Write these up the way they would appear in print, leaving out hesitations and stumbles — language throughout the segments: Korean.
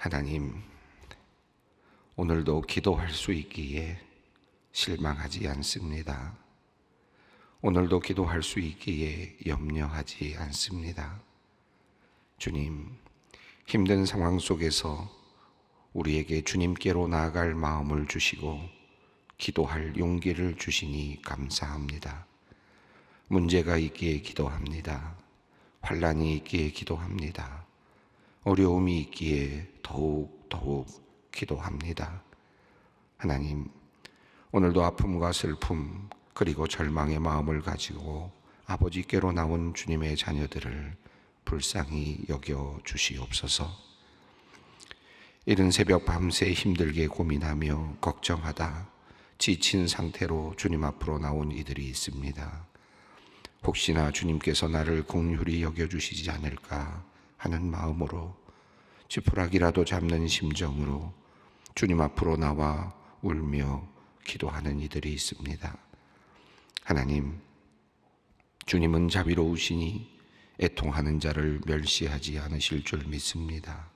하나님, 오늘도 기도할 수 있기에 실망하지 않습니다. 오늘도 기도할 수 있기에 염려하지 않습니다. 주님, 힘든 상황 속에서 우리에게 주님께로 나아갈 마음을 주시고 기도할 용기를 주시니 감사합니다. 문제가 있기에 기도합니다. 환난이 있기에 기도합니다. 어려움이 있기에 더욱 기도합니다. 하나님, 오늘도 아픔과 슬픔 그리고 절망의 마음을 가지고 아버지께로 나온 주님의 자녀들을 불쌍히 여겨 주시옵소서. 이른 새벽 밤새 힘들게 고민하며 걱정하다 지친 상태로 주님 앞으로 나온 이들이 있습니다. 혹시나 주님께서 나를 긍휼히 여겨주시지 않을까 하는 마음으로 지푸라기라도 잡는 심정으로 주님 앞으로 나와 울며 기도하는 이들이 있습니다. 하나님, 주님은 자비로우시니 애통하는 자를 멸시하지 않으실 줄 믿습니다.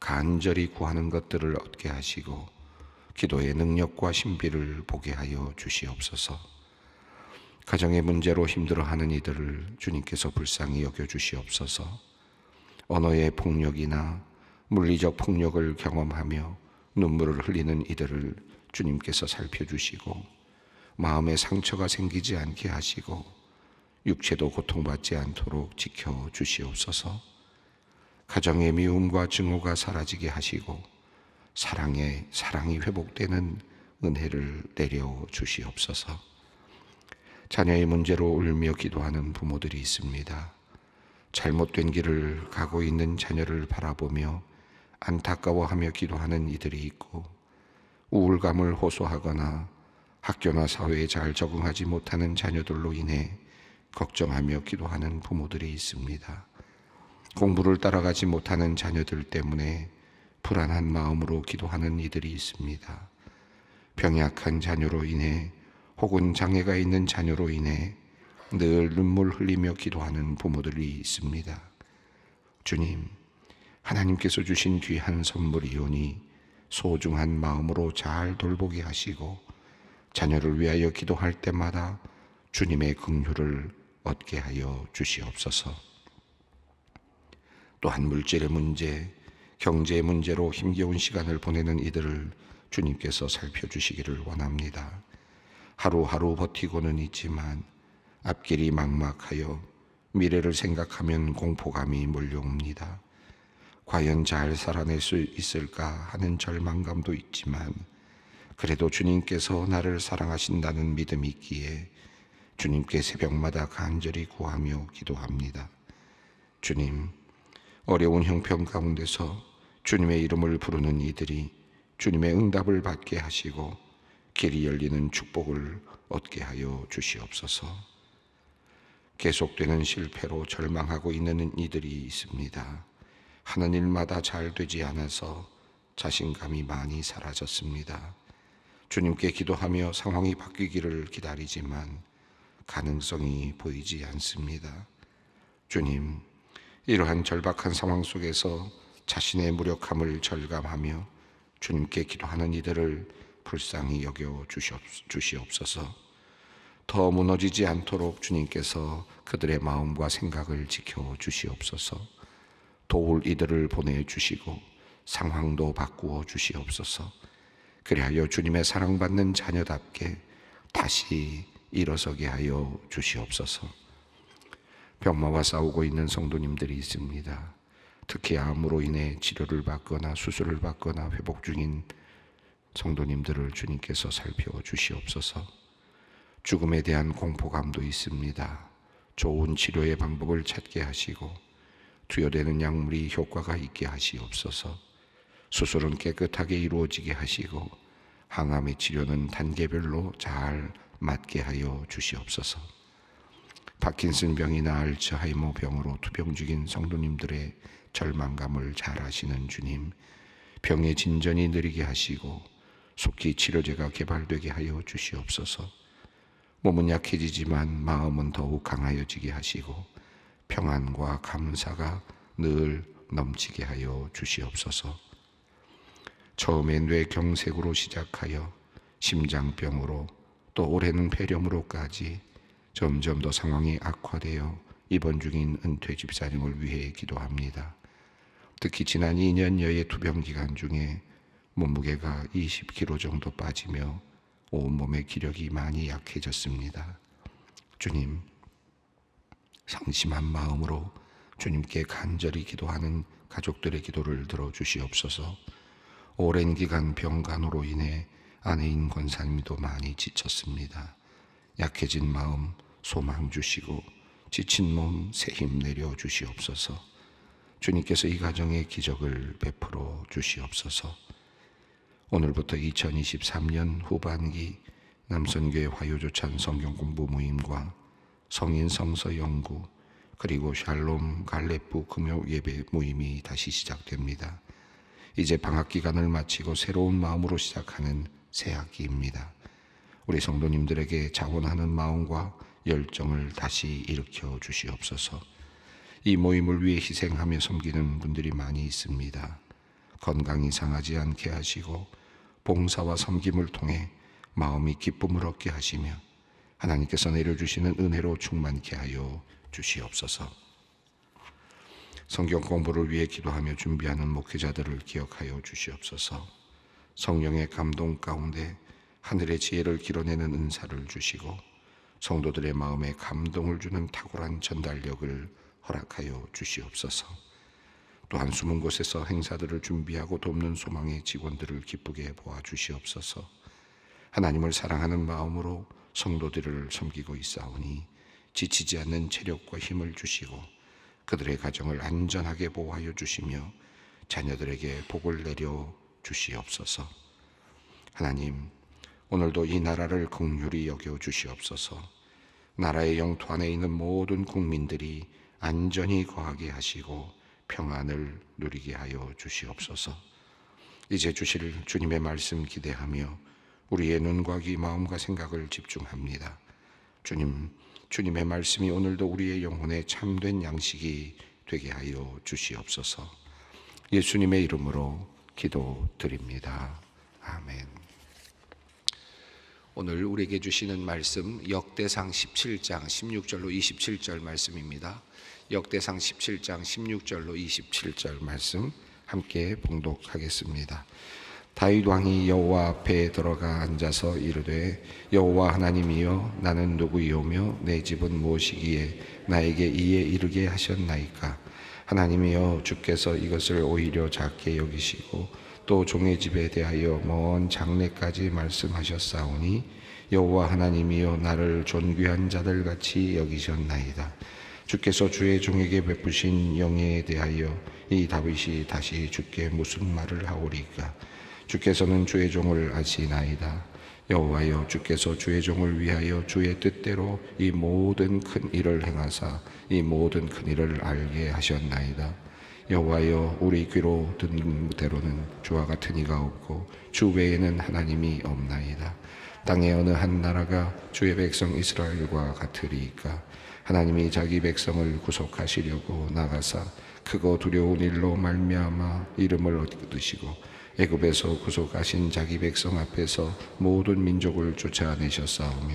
간절히 구하는 것들을 얻게 하시고 기도의 능력과 신비를 보게 하여 주시옵소서. 가정의 문제로 힘들어하는 이들을 주님께서 불쌍히 여겨주시옵소서. 언어의 폭력이나 물리적 폭력을 경험하며 눈물을 흘리는 이들을 주님께서 살펴주시고 마음에 상처가 생기지 않게 하시고 육체도 고통받지 않도록 지켜주시옵소서. 가정의 미움과 증오가 사라지게 하시고 사랑이 회복되는 은혜를 내려 주시옵소서. 자녀의 문제로 울며 기도하는 부모들이 있습니다. 잘못된 길을 가고 있는 자녀를 바라보며 안타까워하며 기도하는 이들이 있고 우울감을 호소하거나 학교나 사회에 잘 적응하지 못하는 자녀들로 인해 걱정하며 기도하는 부모들이 있습니다. 공부를 따라가지 못하는 자녀들 때문에 불안한 마음으로 기도하는 이들이 있습니다. 병약한 자녀로 인해 혹은 장애가 있는 자녀로 인해 늘 눈물 흘리며 기도하는 부모들이 있습니다. 주님, 하나님께서 주신 귀한 선물이오니 소중한 마음으로 잘 돌보게 하시고 자녀를 위하여 기도할 때마다 주님의 긍휼을 얻게 하여 주시옵소서. 또한 물질의 문제, 경제의 문제로 힘겨운 시간을 보내는 이들을 주님께서 살펴주시기를 원합니다. 하루하루 버티고는 있지만 앞길이 막막하여 미래를 생각하면 공포감이 몰려옵니다. 과연 잘 살아낼 수 있을까 하는 절망감도 있지만 그래도 주님께서 나를 사랑하신다는 믿음이 있기에 주님께 새벽마다 간절히 구하며 기도합니다. 주님, 어려운 형편 가운데서 주님의 이름을 부르는 이들이 주님의 응답을 받게 하시고 길이 열리는 축복을 얻게 하여 주시옵소서. 계속되는 실패로 절망하고 있는 이들이 있습니다. 하는 일마다 잘 되지 않아서 자신감이 많이 사라졌습니다. 주님께 기도하며 상황이 바뀌기를 기다리지만 가능성이 보이지 않습니다. 주님, 이러한 절박한 상황 속에서 자신의 무력함을 절감하며 주님께 기도하는 이들을 불쌍히 여겨 주시옵소서. 더 무너지지 않도록 주님께서 그들의 마음과 생각을 지켜 주시옵소서. 도울 이들을 보내주시고 상황도 바꾸어 주시옵소서. 그리하여 주님의 사랑받는 자녀답게 다시 일어서게 하여 주시옵소서. 병마와 싸우고 있는 성도님들이 있습니다. 특히 암으로 인해 치료를 받거나 수술을 받거나 회복 중인 성도님들을 주님께서 살펴주시옵소서. 죽음에 대한 공포감도 있습니다. 좋은 치료의 방법을 찾게 하시고 투여되는 약물이 효과가 있게 하시옵소서. 수술은 깨끗하게 이루어지게 하시고 항암의 치료는 단계별로 잘 맞게 하여 주시옵소서. 파킨슨 병이나 알츠하이머 병으로 투병 중인 성도님들의 절망감을 잘 아시는 주님, 병의 진전이 느리게 하시고 속히 치료제가 개발되게 하여 주시옵소서. 몸은 약해지지만 마음은 더욱 강하여지게 하시고 평안과 감사가 늘 넘치게 하여 주시옵소서. 처음에 뇌경색으로 시작하여 심장병으로 또 올해는 폐렴으로까지 점점 더 상황이 악화되어 입원 중인 은퇴 집사님을 위해 기도합니다. 특히 지난 2년여의 투병 기간 중에 몸무게가 20kg 정도 빠지며 온몸의 기력이 많이 약해졌습니다. 주님, 상심한 마음으로 주님께 간절히 기도하는 가족들의 기도를 들어주시옵소서. 오랜 기간 병간호로 인해 아내인 권사님도 많이 지쳤습니다. 약해진 마음 소망 주시고 지친 몸 새 힘 내려 주시옵소서. 주님께서 이 가정에 기적을 베풀어 주시옵소서. 오늘부터 2023년 후반기 남선교회 화요조찬 성경공부 모임과 성인 성서 연구 그리고 샬롬 갈렙부 금요 예배 모임이 다시 시작됩니다. 이제 방학 기간을 마치고 새로운 마음으로 시작하는 새 학기입니다. 우리 성도님들에게 자원하는 마음과 열정을 다시 일으켜 주시옵소서. 이 모임을 위해 희생하며 섬기는 분들이 많이 있습니다. 건강이 상하지 않게 하시고 봉사와 섬김을 통해 마음이 기쁨을 얻게 하시며 하나님께서 내려주시는 은혜로 충만케 하여 주시옵소서. 성경 공부를 위해 기도하며 준비하는 목회자들을 기억하여 주시옵소서. 성령의 감동 가운데 하늘의 지혜를 길어내는 은사를 주시고 성도들의 마음에 감동을 주는 탁월한 전달력을 허락하여 주시옵소서. 또한 숨은 곳에서 행사들을 준비하고 돕는 소망의 직원들을 기쁘게 보아 주시옵소서. 하나님을 사랑하는 마음으로 성도들을 섬기고 있사오니 지치지 않는 체력과 힘을 주시고 그들의 가정을 안전하게 보호하여 주시며 자녀들에게 복을 내려 주시옵소서. 하나님, 오늘도 이 나라를 긍휼히 여겨 주시옵소서. 나라의 영토 안에 있는 모든 국민들이 안전히 거하게 하시고 평안을 누리게 하여 주시옵소서. 이제 주실 주님의 말씀 기대하며 우리의 눈과 귀, 마음과 생각을 집중합니다. 주님의 말씀이 오늘도 우리의 영혼에 참된 양식이 되게 하여 주시옵소서. 예수님의 이름으로 기도드립니다. 아멘. 오늘 우리에게 주시는 말씀 역대상 17장 16절로 27절 말씀입니다. 역대상 17장 16절로 27절 말씀 함께 봉독하겠습니다. 다윗 왕이 여호와 앞에 들어가 앉아서 이르되 여호와 하나님이여 나는 누구이오며 내 집은 무엇이기에 나에게 이에 이르게 하셨나이까. 하나님이여 주께서 이것을 오히려 작게 여기시고 또 종의 집에 대하여 먼 장래까지 말씀하셨사오니 여호와 하나님이여 나를 존귀한 자들 같이 여기셨나이다. 주께서 주의 종에게 베푸신 영예에 대하여 이 다윗이 다시 주께 무슨 말을 하오리까. 주께서는 주의 종을 아시나이다. 여호와여 주께서 주의 종을 위하여 주의 뜻대로 이 모든 큰 일을 행하사 이 모든 큰 일을 알게 하셨나이다. 여호와여 우리 귀로 듣는 대로는 주와 같은 이가 없고 주 외에는 하나님이 없나이다. 땅의 어느 한 나라가 주의 백성 이스라엘과 같으리이까. 하나님이 자기 백성을 구속하시려고 나가사 크고 두려운 일로 말미암아 이름을 얻으시고 애굽에서 구속하신 자기 백성 앞에서 모든 민족을 쫓아내셨사오며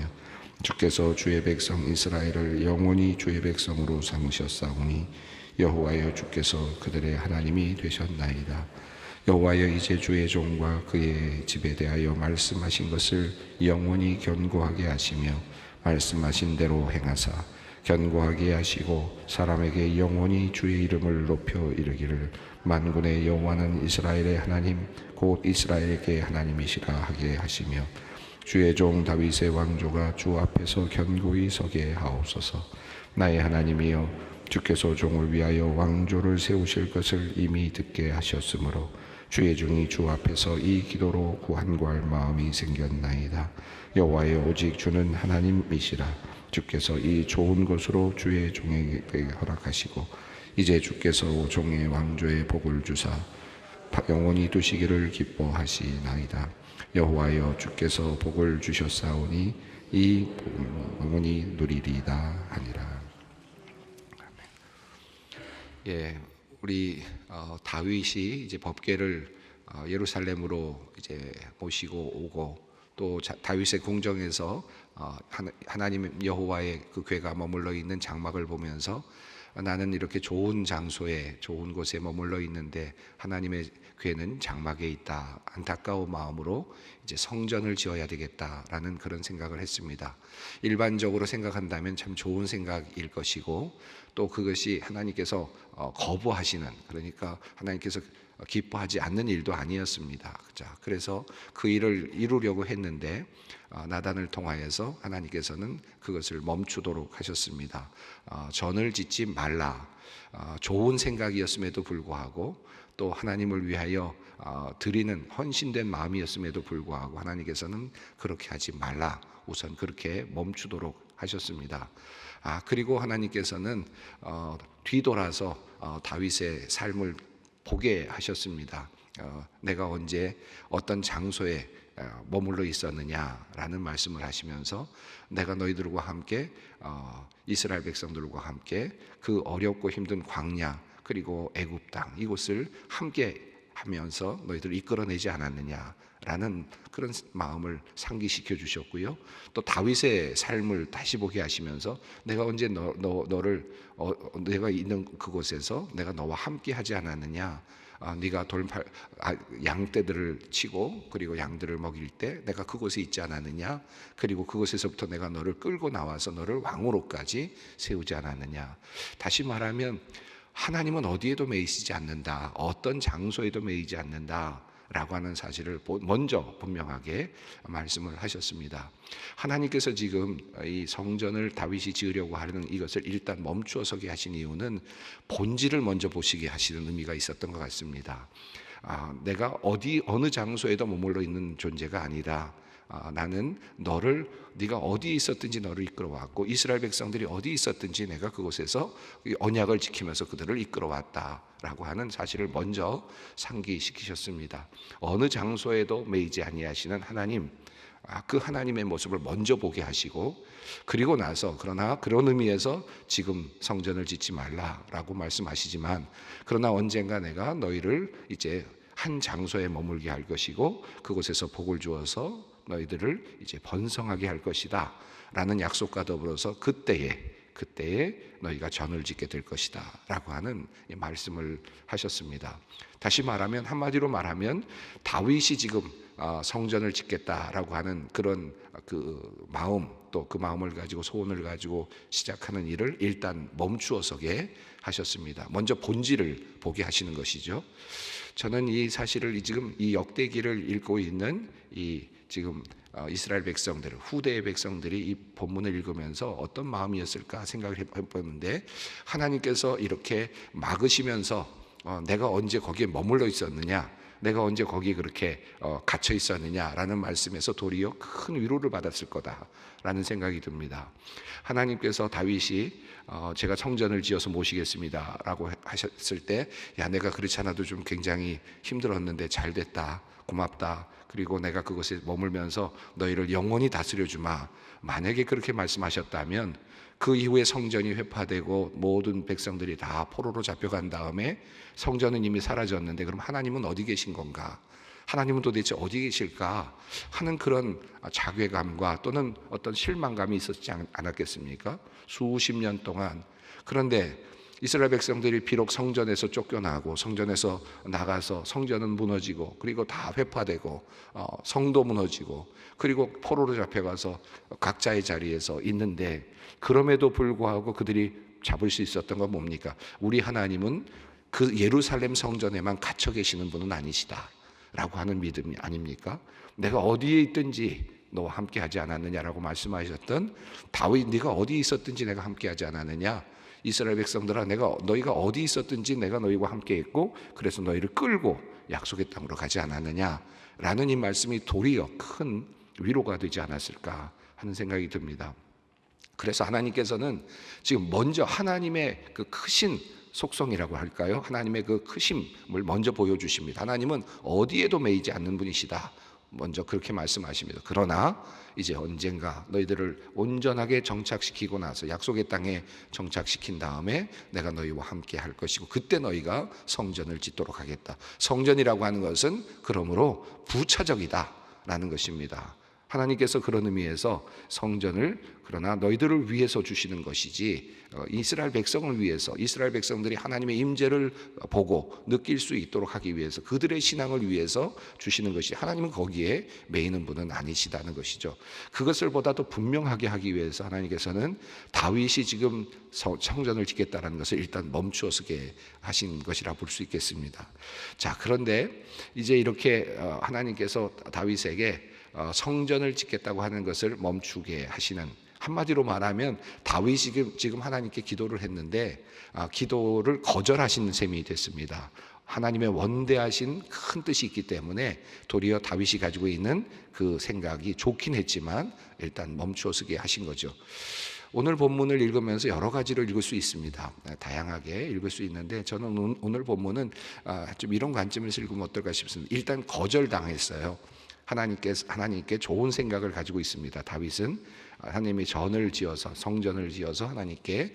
주께서 주의 백성 이스라엘을 영원히 주의 백성으로 삼으셨사오니 여호와여 주께서 그들의 하나님이 되셨나이다. 여호와여 이제 주의 종과 그의 집에 대하여 말씀하신 것을 영원히 견고하게 하시며 말씀하신 대로 행하사 견고하게 하시고 사람에게 영원히 주의 이름을 높여 이르기를 만군의 여호와는 이스라엘의 하나님 곧 이스라엘에게 하나님이시라 하게 하시며 주의 종 다윗의 왕조가 주 앞에서 견고히 서게 하옵소서. 나의 하나님이여 주께서 종을 위하여 왕조를 세우실 것을 이미 듣게 하셨으므로 주의 종이 주 앞에서 이 기도로 구한구할 마음이 생겼나이다. 여호와여 오직 주는 하나님이시라. 주께서 이 좋은 것으로 주의 종에게 허락하시고 이제 주께서 종의 왕조의 복을 주사 영원히 두시기를 기뻐하시나이다. 여호와여 주께서 복을 주셨사오니 이 복을 영원히 누리리이다 하니라. 예, 우리 다윗이 이제 법궤를 예루살렘으로 이제 모시고 오고 또 다윗의 궁정에서 하나님 여호와의 그 궤가 머물러 있는 장막을 보면서 나는 이렇게 좋은 장소에 좋은 곳에 머물러 있는데 하나님의 궤는 장막에 있다. 안타까운 마음으로 이제 성전을 지어야 되겠다라는 그런 생각을 했습니다. 일반적으로 생각한다면 참 좋은 생각일 것이고 또 그것이 하나님께서 거부하시는, 그러니까 하나님께서 기뻐하지 않는 일도 아니었습니다. 그래서 그 일을 이루려고 했는데 나단을 통하여서 하나님께서는 그것을 멈추도록 하셨습니다. 전을 짓지 말라. 좋은 생각이었음에도 불구하고 또 하나님을 위하여 드리는 헌신된 마음이었음에도 불구하고 하나님께서는 그렇게 하지 말라. 우선 그렇게 멈추도록 하셨습니다. 그리고 하나님께서는 뒤돌아서 다윗의 삶을 보게 하셨습니다. 내가 언제 어떤 장소에 머물러 있었느냐라는 말씀을 하시면서 내가 너희들과 함께 이스라엘 백성들과 함께 그 어렵고 힘든 광야 그리고 애굽 땅 이곳을 함께 하면서 너희들을 이끌어내지 않았느냐라는 그런 마음을 상기시켜 주셨고요. 또 다윗의 삶을 다시 보게 하시면서 내가 언제 너를 내가 있는 그곳에서 내가 너와 함께 하지 않았느냐. 네가 양떼들을 치고 그리고 양들을 먹일 때 내가 그곳에 있지 않았느냐. 그리고 그곳에서부터 내가 너를 끌고 나와서 너를 왕으로까지 세우지 않았느냐. 다시 말하면 하나님은 어디에도 매이시지 않는다. 어떤 장소에도 매이지 않는다 라고 하는 사실을 먼저 분명하게 말씀을 하셨습니다. 하나님께서 지금 이 성전을 다윗이 지으려고 하는 이것을 일단 멈추어 서게 하신 이유는 본질을 먼저 보시게 하시는 의미가 있었던 것 같습니다. 내가 어느 장소에도 머물러 있는 존재가 아니라 나는 네가 어디 있었든지 너를 이끌어왔고 이스라엘 백성들이 어디 있었든지 내가 그곳에서 언약을 지키면서 그들을 이끌어왔다라고 하는 사실을 먼저 상기시키셨습니다. 어느 장소에도 매이지 아니하시는 하나님, 그 하나님의 모습을 먼저 보게 하시고 그리고 나서 그러나 그런 의미에서 지금 성전을 짓지 말라라고 말씀하시지만 그러나 언젠가 내가 너희를 이제 한 장소에 머물게 할 것이고 그곳에서 복을 주어서 너희들을 이제 번성하게 할 것이다 라는 약속과 더불어서 그때에 너희가 전을 짓게 될 것이다 라고 하는 말씀을 하셨습니다. 다시 말하면 한마디로 말하면 다윗이 지금 성전을 짓겠다라고 하는 그런 그 마음 또 그 마음을 가지고 소원을 가지고 시작하는 일을 일단 멈추어 서게 하셨습니다. 먼저 본질을 보게 하시는 것이죠. 저는 이 사실을 지금 이 역대기를 읽고 있는 지금 이스라엘 백성들, 후대의 백성들이 이 본문을 읽으면서 어떤 마음이었을까 생각을 해봤는데 하나님께서 이렇게 막으시면서 내가 언제 거기에 머물러 있었느냐, 내가 언제 거기에 그렇게 갇혀 있었느냐라는 말씀에서 도리어 큰 위로를 받았을 거다라는 생각이 듭니다. 하나님께서 다윗이 제가 성전을 지어서 모시겠습니다 라고 하셨을 때 내가 그렇지 않아도 좀 굉장히 힘들었는데 잘 됐다, 고맙다, 그리고 내가 그곳에 머물면서 너희를 영원히 다스려 주마, 만약에 그렇게 말씀하셨다면 그 이후에 성전이 회파되고 모든 백성들이 다 포로로 잡혀간 다음에 성전은 이미 사라졌는데 그럼 하나님은 어디 계신 건가, 하나님은 도대체 어디 계실까 하는 그런 자괴감과 또는 어떤 실망감이 있었지 않았겠습니까? 수십 년 동안. 그런데 이스라엘 백성들이 비록 성전에서 쫓겨나고 성전에서 나가서 성전은 무너지고 그리고 다 회파되고 성도 무너지고 그리고 포로로 잡혀가서 각자의 자리에서 있는데 그럼에도 불구하고 그들이 잡을 수 있었던 건 뭡니까? 우리 하나님은 그 예루살렘 성전에만 갇혀 계시는 분은 아니시다 라고 하는 믿음이 아닙니까? 내가 어디에 있든지 너와 함께 하지 않았느냐라고 말씀하셨던 다윗, 네가 어디 있었든지 내가 함께 하지 않았느냐, 이스라엘 백성들아 너희가 어디 있었든지 내가 너희와 함께 있고 그래서 너희를 끌고 약속의 땅으로 가지 않았느냐라는 이 말씀이 도리어 큰 위로가 되지 않았을까 하는 생각이 듭니다. 그래서 하나님께서는 지금 먼저 하나님의 그 크신 속성이라고 할까요? 하나님의 그 크심을 먼저 보여주십니다. 하나님은 어디에도 매이지 않는 분이시다. 먼저 그렇게 말씀하십니다. 그러나 이제 언젠가 너희들을 온전하게 정착시키고 나서 약속의 땅에 정착시킨 다음에 내가 너희와 함께 할 것이고 그때 너희가 성전을 짓도록 하겠다. 성전이라고 하는 것은 그러므로 부차적이다라는 것입니다. 하나님께서 그런 의미에서 성전을 그러나 너희들을 위해서 주시는 것이지 이스라엘 백성을 위해서, 이스라엘 백성들이 하나님의 임재를 보고 느낄 수 있도록 하기 위해서, 그들의 신앙을 위해서 주시는 것이, 하나님은 거기에 매이는 분은 아니시다는 것이죠. 그것을 보다 더 분명하게 하기 위해서 하나님께서는 다윗이 지금 성전을 짓겠다는 것을 일단 멈추어서게 하신 것이라 볼 수 있겠습니다. 자, 그런데 이제 이렇게 하나님께서 다윗에게 성전을 짓겠다고 하는 것을 멈추게 하시는, 한마디로 말하면 다윗이 지금 하나님께 기도를 했는데 기도를 거절하시는 셈이 됐습니다. 하나님의 원대하신 큰 뜻이 있기 때문에 도리어 다윗이 가지고 있는 그 생각이 좋긴 했지만 일단 멈추어서게 하신 거죠. 오늘 본문을 읽으면서 여러 가지를 읽을 수 있습니다. 다양하게 읽을 수 있는데 저는 오늘 본문은 좀 이런 관점에서 읽으면 어떨까 싶습니다. 일단 거절당했어요. 하나님께 좋은 생각을 가지고 있습니다. 다윗은 하나님이 전을 지어서, 성전을 지어서 하나님께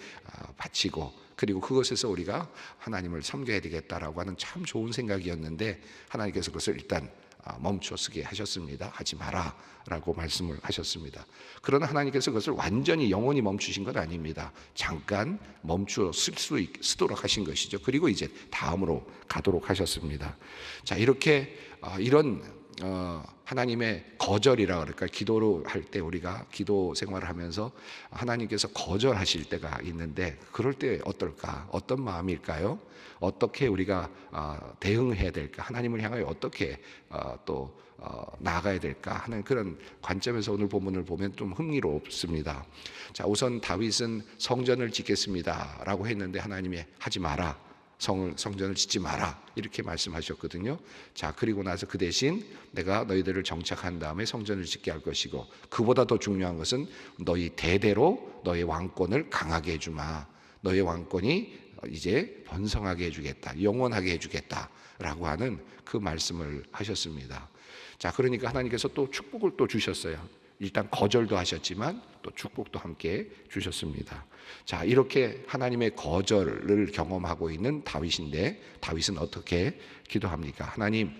바치고, 그리고 그것에서 우리가 하나님을 섬겨야 되겠다라고 하는 참 좋은 생각이었는데 하나님께서 그것을 일단 멈추어서게 하셨습니다. 하지 마라 라고 말씀을 하셨습니다. 그러나 하나님께서 그것을 완전히 영원히 멈추신 건 아닙니다. 잠깐 멈추어 쓰도록 하신 것이죠. 그리고 이제 다음으로 가도록 하셨습니다. 자, 이렇게 이런 하나님의 거절이라 그럴까, 기도를 할 때 우리가 기도 생활을 하면서 하나님께서 거절하실 때가 있는데 그럴 때 어떨까, 어떤 마음일까요? 어떻게 우리가 대응해야 될까, 하나님을 향하여 어떻게 또 나아가야 될까 하는 그런 관점에서 오늘 본문을 보면 좀 흥미롭습니다. 자, 우선 다윗은 성전을 짓겠습니다 라고 했는데 하나님이 하지 마라, 성전을 짓지 마라 이렇게 말씀하셨거든요. 자, 그리고 나서 그 대신 내가 너희들을 정착한 다음에 성전을 짓게 할 것이고, 그보다 더 중요한 것은 너희 대대로 너의 왕권을 강하게 해주마, 너의 왕권이 이제 번성하게 해주겠다, 영원하게 해주겠다라고 하는 그 말씀을 하셨습니다. 자, 그러니까 하나님께서 또 축복을 또 주셨어요. 일단 거절도 하셨지만 또 축복도 함께 주셨습니다. 자, 이렇게 하나님의 거절을 경험하고 있는 다윗인데 다윗은 어떻게 기도합니까? 하나님,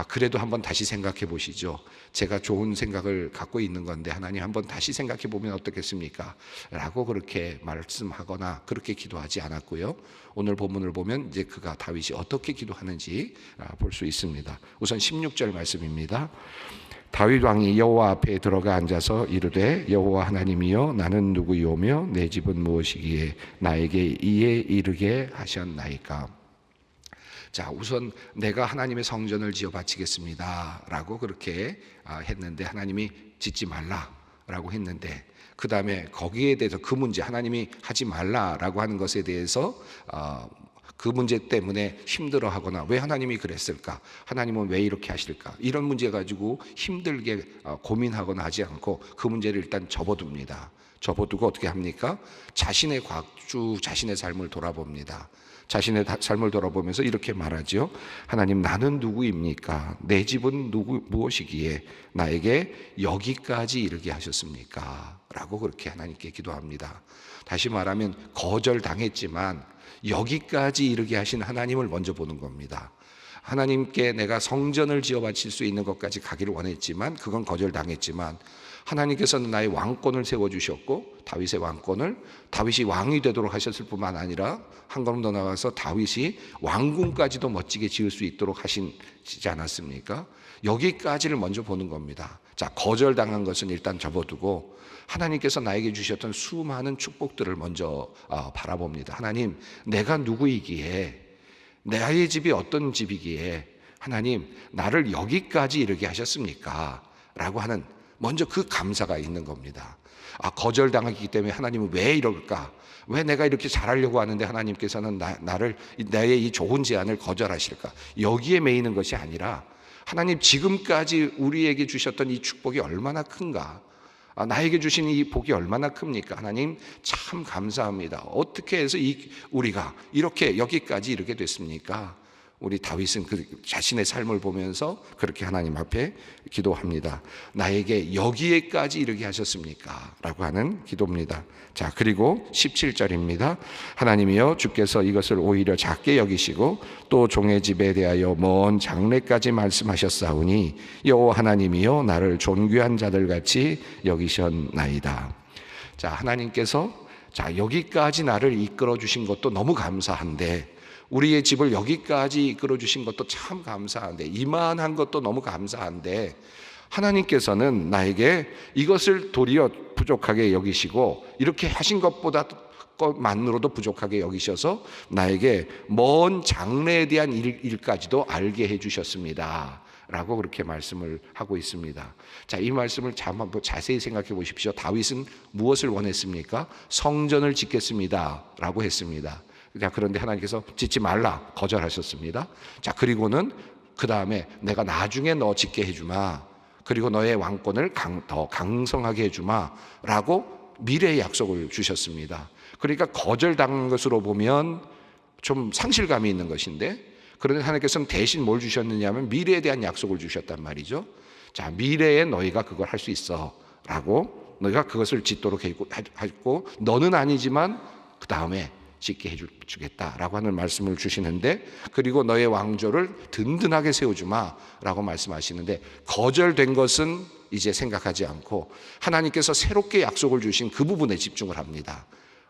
그래도 한번 다시 생각해 보시죠. 제가 좋은 생각을 갖고 있는 건데 하나님 한번 다시 생각해 보면 어떻겠습니까? 라고 그렇게 말씀하거나 그렇게 기도하지 않았고요. 오늘 본문을 보면 이제 그가 다윗이 어떻게 기도하는지 볼 수 있습니다. 우선 16절 말씀입니다. 다윗 왕이 여호와 앞에 들어가 앉아서 이르되 여호와 하나님이여 나는 누구이오며 내 집은 무엇이기에 나에게 이에 이르게 하셨나이까. 자, 우선 내가 하나님의 성전을 지어 바치겠습니다 라고 그렇게 했는데 하나님이 짓지 말라 라고 했는데 그 다음에 거기에 대해서 그 문제, 하나님이 하지 말라라고 하는 것에 대해서 그 문제 때문에 힘들어하거나 왜 하나님이 그랬을까, 하나님은 왜 이렇게 하실까, 이런 문제 가지고 힘들게 고민하거나 하지 않고 그 문제를 일단 접어둡니다. 접어두고 어떻게 합니까? 자신의 과주, 자신의 삶을 돌아봅니다. 자신의 삶을 돌아보면서 이렇게 말하죠. 하나님, 나는 누구입니까? 내 집은 무엇이기에 나에게 여기까지 이르게 하셨습니까? 라고 그렇게 하나님께 기도합니다. 다시 말하면 거절당했지만 여기까지 이르게 하신 하나님을 먼저 보는 겁니다. 하나님께 내가 성전을 지어 바칠 수 있는 것까지 가기를 원했지만 그건 거절당했지만 하나님께서는 나의 왕권을 세워주셨고 다윗의 왕권을, 다윗이 왕이 되도록 하셨을 뿐만 아니라 한 걸음 더 나가서 다윗이 왕궁까지도 멋지게 지을 수 있도록 하시지 않았습니까? 여기까지를 먼저 보는 겁니다. 자, 거절당한 것은 일단 접어두고 하나님께서 나에게 주셨던 수많은 축복들을 먼저 바라봅니다. 하나님, 내가 누구이기에, 나의 집이 어떤 집이기에 하나님 나를 여기까지 이르게 하셨습니까? 라고 하는 먼저 그 감사가 있는 겁니다. 거절당하기 때문에 하나님은 왜 이럴까? 왜 내가 이렇게 잘하려고 하는데 하나님께서는 나의 이 좋은 제안을 거절하실까? 여기에 매이는 것이 아니라 하나님, 지금까지 우리에게 주셨던 이 축복이 얼마나 큰가? 나에게 주신 이 복이 얼마나 큽니까? 하나님 참 감사합니다. 어떻게 해서 우리가 이렇게 여기까지 이르게 됐습니까? 우리 다윗은 그 자신의 삶을 보면서 그렇게 하나님 앞에 기도합니다. 나에게 여기에까지 이르게 하셨습니까? 라고 하는 기도입니다. 자, 그리고 17절입니다. 하나님이여 주께서 이것을 오히려 작게 여기시고 또 종의 집에 대하여 먼 장래까지 말씀하셨사오니 여호와 하나님이여 나를 존귀한 자들같이 여기셨나이다. 자, 하나님께서 여기까지 나를 이끌어 주신 것도 너무 감사한데, 우리의 집을 여기까지 이끌어 주신 것도 참 감사한데, 이만한 것도 너무 감사한데, 하나님께서는 나에게 이것을 도리어 부족하게 여기시고 이렇게 하신 것만으로도 부족하게 여기셔서 나에게 먼 장래에 대한 일까지도 알게 해주셨습니다 라고 그렇게 말씀을 하고 있습니다. 자, 이 말씀을 한번 자세히 생각해 보십시오. 다윗은 무엇을 원했습니까? 성전을 짓겠습니다 라고 했습니다. 자, 그런데 하나님께서 짓지 말라 거절하셨습니다. 자, 그리고는 그 다음에 내가 나중에 너 짓게 해주마, 그리고 너의 왕권을 더 강성하게 해주마 라고 미래의 약속을 주셨습니다. 그러니까 거절당한 것으로 보면 좀 상실감이 있는 것인데, 그런데 하나님께서는 대신 뭘 주셨느냐 하면 미래에 대한 약속을 주셨단 말이죠. 자, 미래에 너희가 그걸 할 수 있어 라고, 너희가 그것을 짓도록 했고 너는 아니지만 그 다음에 짓게 해주겠다라고 하는 말씀을 주시는데, 그리고 너의 왕조를 든든하게 세워주마 라고 말씀하시는데, 거절된 것은 이제 생각하지 않고 하나님께서 새롭게 약속을 주신 그 부분에 집중을 합니다.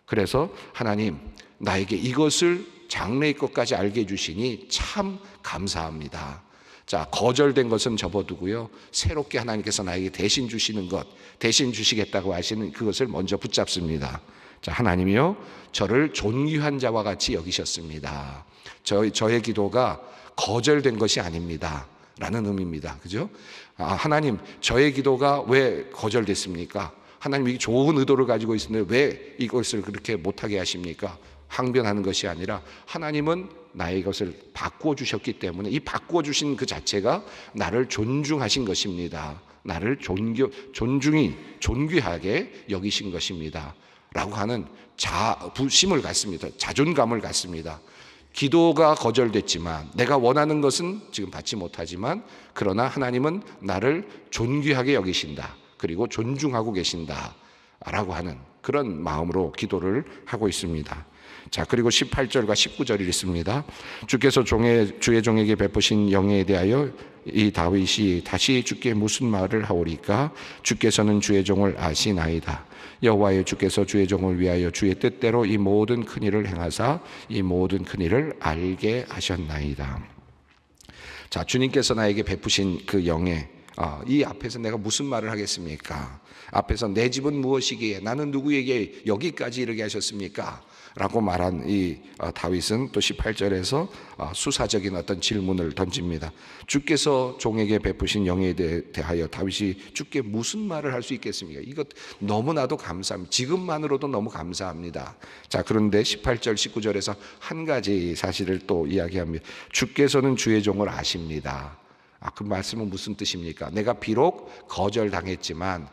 그래서 하나님, 나에게 이것을 장래의 것까지 알게 해주시니 참 감사합니다. 자, 거절된 것은 접어두고요, 새롭게 하나님께서 나에게 대신 주시는 것, 대신 주시겠다고 하시는 그것을 먼저 붙잡습니다. 자, 하나님이요 저를 존귀한 자와 같이 여기셨습니다. 저의 기도가 거절된 것이 아닙니다 라는 의미입니다. 그죠? 하나님, 저의 기도가 왜 거절됐습니까? 하나님, 이 좋은 의도를 가지고 있는데 왜 이것을 그렇게 못하게 하십니까? 항변하는 것이 아니라 하나님은 나의 것을 바꾸어 주셨기 때문에, 이 바꾸어 주신 그 자체가 나를 존중하신 것입니다. 나를 존귀하게 여기신 것입니다 라고 하는 부심을 갖습니다. 자존감을 갖습니다. 기도가 거절됐지만, 내가 원하는 것은 지금 받지 못하지만, 그러나 하나님은 나를 존귀하게 여기신다, 그리고 존중하고 계신다 라고 하는 그런 마음으로 기도를 하고 있습니다. 자, 그리고 18절과 19절이 있습니다. 주께서 주의 종에게 베푸신 영에 대하여 이 다윗이 다시 주께 무슨 말을 하오리까? 주께서는 주의 종을 아시나이다. 여호와여 주께서 주의 종을 위하여 주의 뜻대로 이 모든 큰 일을 행하사 이 모든 큰 일을 알게 하셨나이다. 자, 주님께서 나에게 베푸신 그 영에, 이 앞에서 내가 무슨 말을 하겠습니까? 앞에서 내 집은 무엇이기에 나는 누구에게 여기까지 이르게 하셨습니까? 라고 말한 이 다윗은 또 18절에서 수사적인 어떤 질문을 던집니다. 주께서 종에게 베푸신 영에 대하여 다윗이 주께 무슨 말을 할 수 있겠습니까? 이것 너무나도 감사합니다. 지금만으로도 너무 감사합니다. 자, 그런데 18절 19절에서 한 가지 사실을 또 이야기합니다. 주께서는 주의 종을 아십니다. 그 말씀은 무슨 뜻입니까? 내가 비록 거절당했지만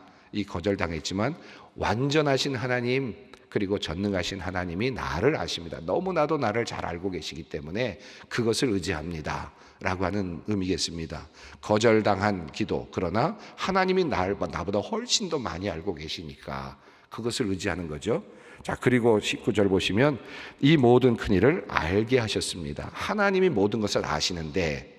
완전하신 하나님, 그리고 전능하신 하나님이 나를 아십니다. 너무나도 나를 잘 알고 계시기 때문에 그것을 의지합니다 라고 하는 의미겠습니다. 거절당한 기도, 그러나 하나님이 나보다 훨씬 더 많이 알고 계시니까 그것을 의지하는 거죠. 자, 그리고 19절 보시면 이 모든 큰일을 알게 하셨습니다. 하나님이 모든 것을 아시는데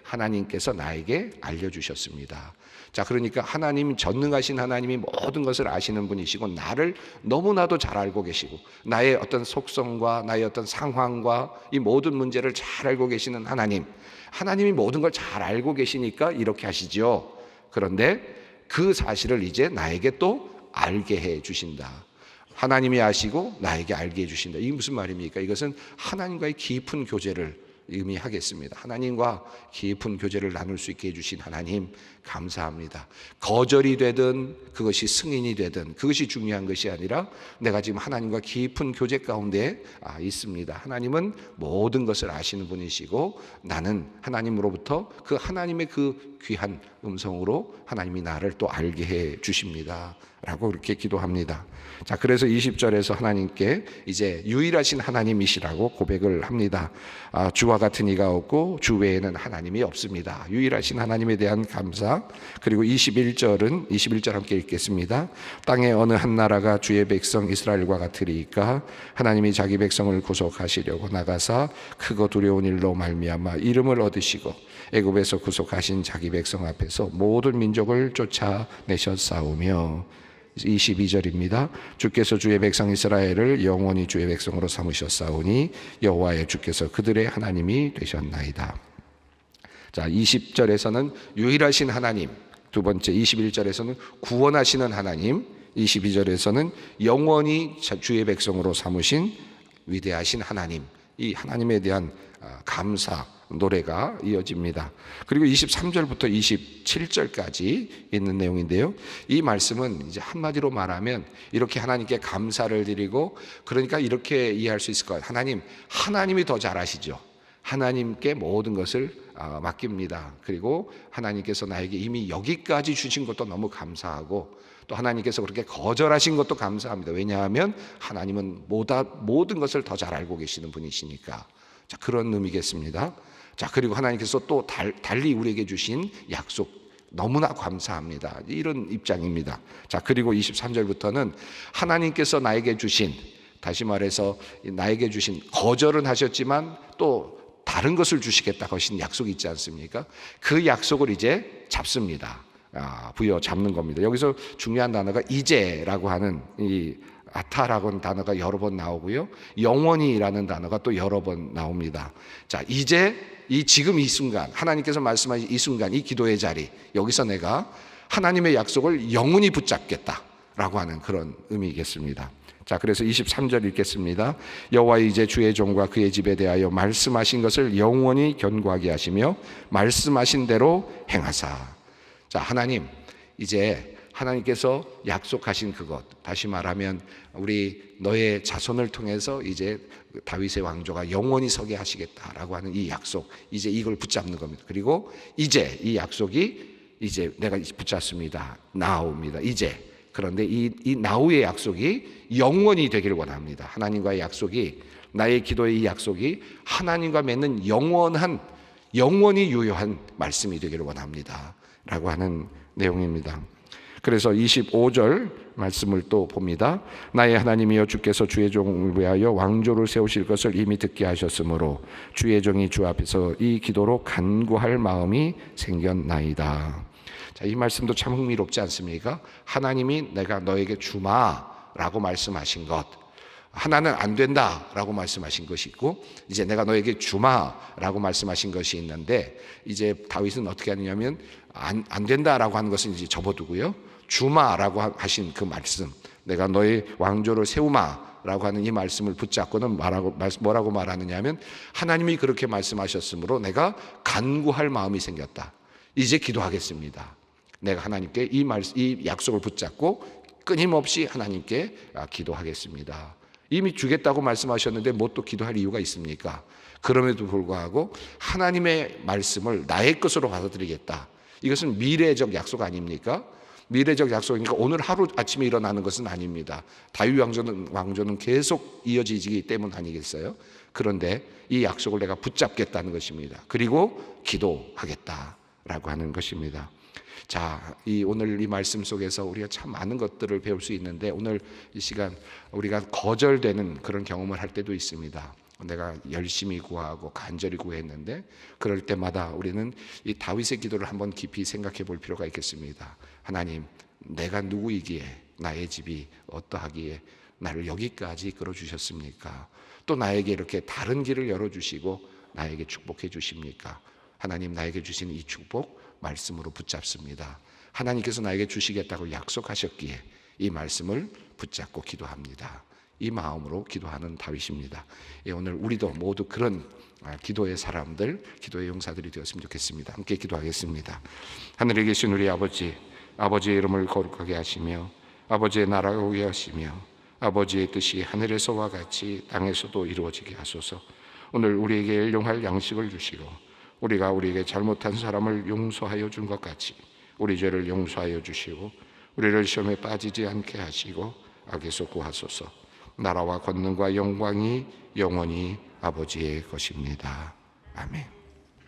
하나님께서 나에게 알려주셨습니다. 자, 그러니까 하나님, 전능하신 하나님이 모든 것을 아시는 분이시고 나를 너무나도 잘 알고 계시고 나의 어떤 속성과 나의 어떤 상황과 이 모든 문제를 잘 알고 계시는 하나님이 모든 걸 잘 알고 계시니까 이렇게 하시죠. 그런데 그 사실을 이제 나에게 또 알게 해 주신다. 하나님이 아시고 나에게 알게 해 주신다. 이게 무슨 말입니까? 이것은 하나님과의 깊은 교제를 의미하겠습니다. 하나님과 깊은 교제를 나눌 수 있게 해주신 하나님 감사합니다. 거절이 되든 그것이 승인이 되든 그것이 중요한 것이 아니라 내가 지금 하나님과 깊은 교제 가운데 있습니다. 하나님은 모든 것을 아시는 분이시고 나는 하나님으로부터 그 하나님의 그 귀한 음성으로 하나님이 나를 또 알게 해 주십니다 라고 그렇게 기도합니다. 자, 그래서 20절에서 하나님께 이제 유일하신 하나님이시라고 고백을 합니다. 주와 같은 이가 없고 주 외에는 하나님이 없습니다. 유일하신 하나님에 대한 감사. 그리고 21절 함께 읽겠습니다. 땅에 어느 한 나라가 주의 백성 이스라엘과 같으리이까 하나님이 자기 백성을 구속하시려고 나가사 크고 두려운 일로 말미암아 이름을 얻으시고 애굽에서 구속하신 자기 백성 앞에서 모든 민족을 쫓아내셨사오며 22절입니다. 주께서 주의 백성 이스라엘을 영원히 주의 백성으로 삼으셨사오니 여호와의 주께서 그들의 하나님이 되셨나이다. 자, 20절에서는 유일하신 하나님, 두 번째 21절에서는 구원하시는 하나님, 22절에서는 영원히 주의 백성으로 삼으신 위대하신 하나님, 이 하나님에 대한 감사 노래가 이어집니다. 그리고 23절부터 27절까지 있는 내용인데요. 이 말씀은 이제 한마디로 말하면 이렇게 하나님께 감사를 드리고, 그러니까 이렇게 이해할 수 있을 거예요. 하나님이 더 잘하시죠. 하나님께 모든 것을 맡깁니다. 그리고 하나님께서 나에게 이미 여기까지 주신 것도 너무 감사하고, 또 하나님께서 그렇게 거절하신 것도 감사합니다. 왜냐하면 하나님은 모든 것을 더 잘 알고 계시는 분이시니까. 자, 그런 의미겠습니다. 자, 그리고 하나님께서 또 달리 우리에게 주신 약속 너무나 감사합니다. 이런 입장입니다. 자, 그리고 23절부터는 하나님께서 나에게 주신, 다시 말해서 나에게 주신, 거절은 하셨지만 또 다른 것을 주시겠다고 하신 약속이 있지 않습니까? 그 약속을 이제 잡습니다. 부여잡는 겁니다. 여기서 중요한 단어가 이제라고 하는 이 아타라고 하는 단어가 여러 번 나오고요, 영원히라는 단어가 또 여러 번 나옵니다. 자, 이제 지금 이 순간, 하나님께서 말씀하신 이 순간, 이 기도의 자리, 여기서 내가 하나님의 약속을 영원히 붙잡겠다라고 하는 그런 의미겠습니다. 자, 그래서 23절 읽겠습니다. 여호와 이제 주의 종과 그의 집에 대하여 말씀하신 것을 영원히 견고하게 하시며 말씀하신 대로 행하사. 자, 하나님, 이제 하나님께서 약속하신 그것, 다시 말하면 우리 너의 자손을 통해서 이제 다윗의 왕조가 영원히 서게 하시겠다라고 하는 이 약속, 이제 이걸 붙잡는 겁니다. 그리고 이제 이 약속이 이제 내가 붙잡습니다. 나옵니다. 이제. 그런데 이 나우의 약속이 영원히 되기를 원합니다. 하나님과의 약속이, 나의 기도의 이 약속이 하나님과 맺는 영원히 유효한 말씀이 되기를 원합니다 라고 하는 내용입니다. 그래서 25절 말씀을 또 봅니다. 나의 하나님이여 주께서 주의 종을 위하여 왕조를 세우실 것을 이미 듣게 하셨으므로 주의 종이 주 앞에서 이 기도로 간구할 마음이 생겼나이다. 자, 이 말씀도 참 흥미롭지 않습니까? 하나님이 내가 너에게 주마라고 말씀하신 것, 하나는 안 된다라고 말씀하신 것이 있고, 이제 내가 너에게 주마라고 말씀하신 것이 있는데, 이제 다윗은 어떻게 하느냐면 안 된다라고 하는 것은 이제 접어두고요, 주마라고 하신 그 말씀, 내가 너의 왕조를 세우마라고 하는 이 말씀을 붙잡고는 뭐라고 말하느냐면, 하나님이 그렇게 말씀하셨으므로 내가 간구할 마음이 생겼다. 이제 기도하겠습니다. 내가 하나님께 이 약속을 붙잡고 끊임없이 하나님께 기도하겠습니다. 이미 주겠다고 말씀하셨는데 뭐 또 기도할 이유가 있습니까? 그럼에도 불구하고 하나님의 말씀을 나의 것으로 받아들이겠다. 이것은 미래적 약속 아닙니까? 미래적 약속이니까 오늘 하루 아침에 일어나는 것은 아닙니다. 다윗 왕조는 계속 이어지기 때문 아니겠어요? 그런데 이 약속을 내가 붙잡겠다는 것입니다. 그리고 기도하겠다라고 하는 것입니다. 자, 오늘 이 말씀 속에서 우리가 참 많은 것들을 배울 수 있는데, 오늘 이 시간 우리가 거절되는 그런 경험을 할 때도 있습니다. 내가 열심히 구하고 간절히 구했는데, 그럴 때마다 우리는 이 다윗의 기도를 한번 깊이 생각해 볼 필요가 있겠습니다. 하나님, 내가 누구이기에, 나의 집이 어떠하기에 나를 여기까지 이끌어 주셨습니까? 또 나에게 이렇게 다른 길을 열어주시고 나에게 축복해 주십니까? 하나님, 나에게 주신 이 축복 말씀으로 붙잡습니다. 하나님께서 나에게 주시겠다고 약속하셨기에 이 말씀을 붙잡고 기도합니다. 이 마음으로 기도하는 다윗입니다. 오늘 우리도 모두 그런 기도의 사람들, 기도의 용사들이 되었으면 좋겠습니다. 함께 기도하겠습니다. 하늘에 계신 우리 아버지, 아버지의 이름을 거룩하게 하시며 아버지의 나라가 오게 하시며 아버지의 뜻이 하늘에서와 같이 땅에서도 이루어지게 하소서. 오늘 우리에게 일용할 양식을 주시고 우리가 우리에게 잘못한 사람을 용서하여 준 것 같이 우리 죄를 용서하여 주시고 우리를 시험에 빠지지 않게 하시고 악에서 구하소서. 나라와 권능과 영광이 영원히 아버지의 것입니다. 아멘.